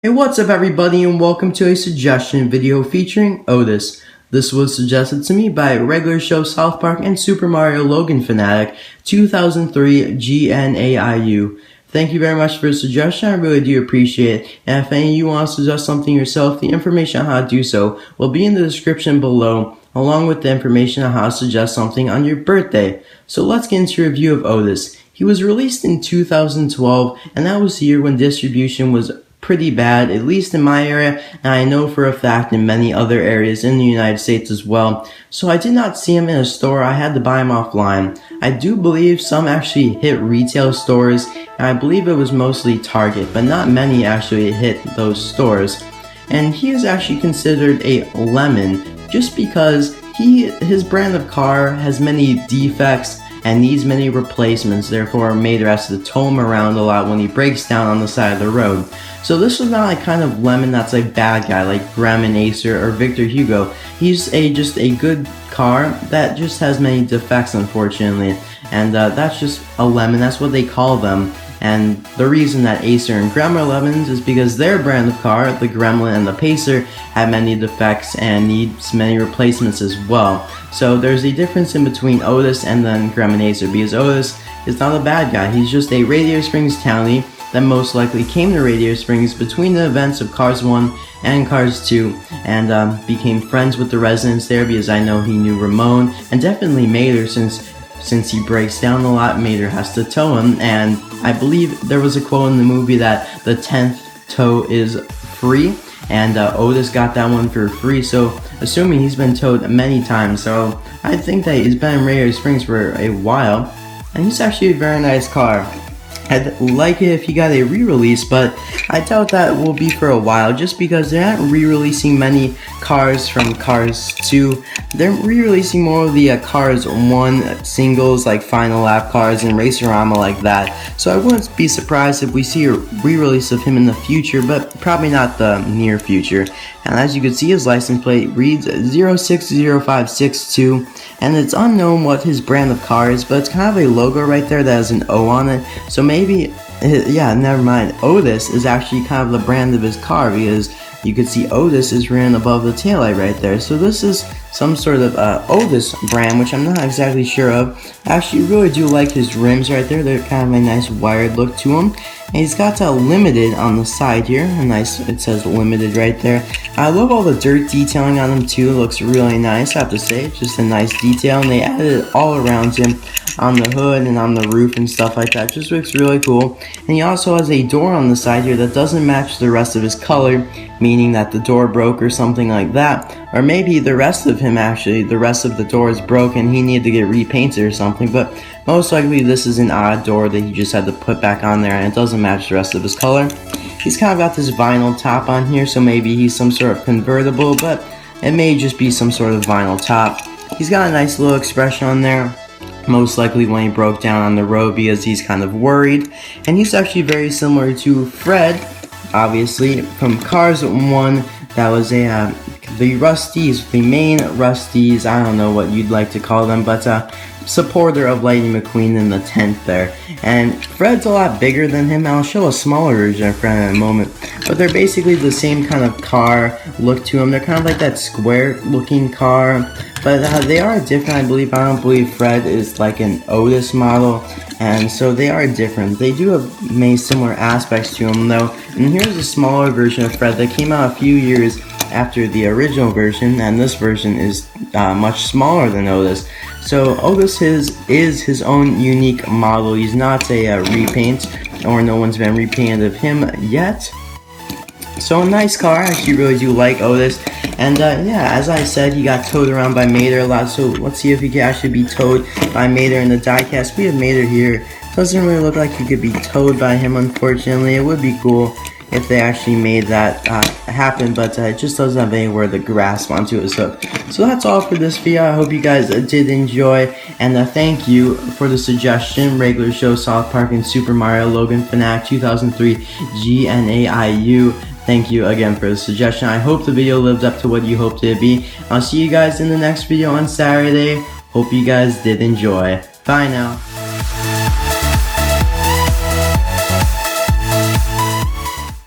Hey, what's up everybody, and welcome to a suggestion video featuring Otis. This was suggested to me by regular show South Park and Super Mario Logan fanatic 2003 GNAIU. Thank you very much for the suggestion, I really do appreciate it. And if any of you want to suggest something yourself, the information on how to do so will be in the description below, along with the information on how to suggest something on your birthday. So let's get into a review of Otis. He was released in 2012, and that was the year when distribution was pretty bad, at least in my area, and I know for a fact in many other areas in the United States as well. So I did not see him in a store, I had to buy him offline. I do believe some actually hit retail stores, and I believe it was mostly Target, but not many actually hit those stores. And he is actually considered a lemon, just because his brand of car has many defects and needs many replacements, therefore Mater has to tow him around a lot when he breaks down on the side of the road. So this was not a kind of lemon that's a bad guy like Grem and Acer or Victor Hugo. He's just a good car that just has many defects, unfortunately, and that's just a lemon, that's what they call them. And the reason that Acer and Grem are lemons is because their brand of car, the Gremlin and the Pacer, have many defects and needs many replacements as well. So there's a difference in between Otis and then Grem and Acer, because Otis is not a bad guy, he's just a Radiator Springs townie that most likely came to Radiator Springs between the events of Cars 1 and Cars 2 and became friends with the residents there, because I know he knew Ramon and definitely Mater, since he breaks down a lot, Mater has to tow him. And I believe there was a quote in the movie that the 10th tow is free, and Otis got that one for free, so assuming he's been towed many times, so I think that he's been in Radiator Springs for a while, and he's actually a very nice car. I'd like it if he got a re-release, but I doubt that will be for a while, just because they're not re-releasing many cars from Cars 2. They're re-releasing more of the Cars 1 singles, like Final Lap cars and Racerama like that. So I wouldn't be surprised if we see a re-release of him in the future, but probably not the near future. And as you can see, his license plate reads 060562, and it's unknown what his brand of car is, but it's kind of a logo right there that has an O on it. So maybe, yeah, never mind. Otis is actually kind of the brand of his car, because you can see Otis is written above the taillight right there. So this is some sort of Otis brand, which I'm not exactly sure of. I actually really do like his rims right there. They're kind of a nice wired look to them. And he's got limited on the side here. A nice, it says limited right there. I love all the dirt detailing on him too. It looks really nice, I have to say. It's just a nice detail, and they added it all around him on the hood and on the roof and stuff like that. Just looks really cool. And he also has a door on the side here that doesn't match the rest of his color, meaning that the door broke or something like that. Or maybe the rest of him, actually, the rest of the door is broken, he needed to get repainted or something, but most likely this is an odd door that he just had to put back on there, and it doesn't match the rest of his color. He's kind of got this vinyl top on here, so maybe he's some sort of convertible, but it may just be some sort of vinyl top. He's got a nice little expression on there, most likely when he broke down on the road, because he's kind of worried. And he's actually very similar to Fred, obviously, from Cars 1. That was the Rusties, the main Rusties, I don't know what you'd like to call them, but supporter of Lightning McQueen in the 10th there. And Fred's a lot bigger than him. I'll show a smaller version of Fred in a moment, but they're basically the same kind of car look to them. They're kind of like that square looking car, but they are different, I believe. I don't believe Fred is like an Otis model, and so they are different. They do have many similar aspects to them though. And here's a smaller version of Fred that came out a few years after the original version, and this version is much smaller than Otis. So Otis is his own unique model. He's not a repaint, or no one's been repainted of him yet. So a nice car. I actually really do like Otis. And yeah, as I said, he got towed around by Mater a lot, so let's see if he can actually be towed by Mater in the diecast. We have Mater here. Doesn't really look like he could be towed by him, unfortunately. It would be cool if they actually made that happen, but it just doesn't have anywhere to grasp onto his hook. So that's all for this video. I hope you guys did enjoy, and thank you for the suggestion. Regular show South Park and Super Mario Logan fanatic 2003 GNAIU. Thank you again for the suggestion. I hope the video lived up to what you hoped it to be. I'll see you guys in the next video on Saturday. Hope you guys did enjoy. Bye now.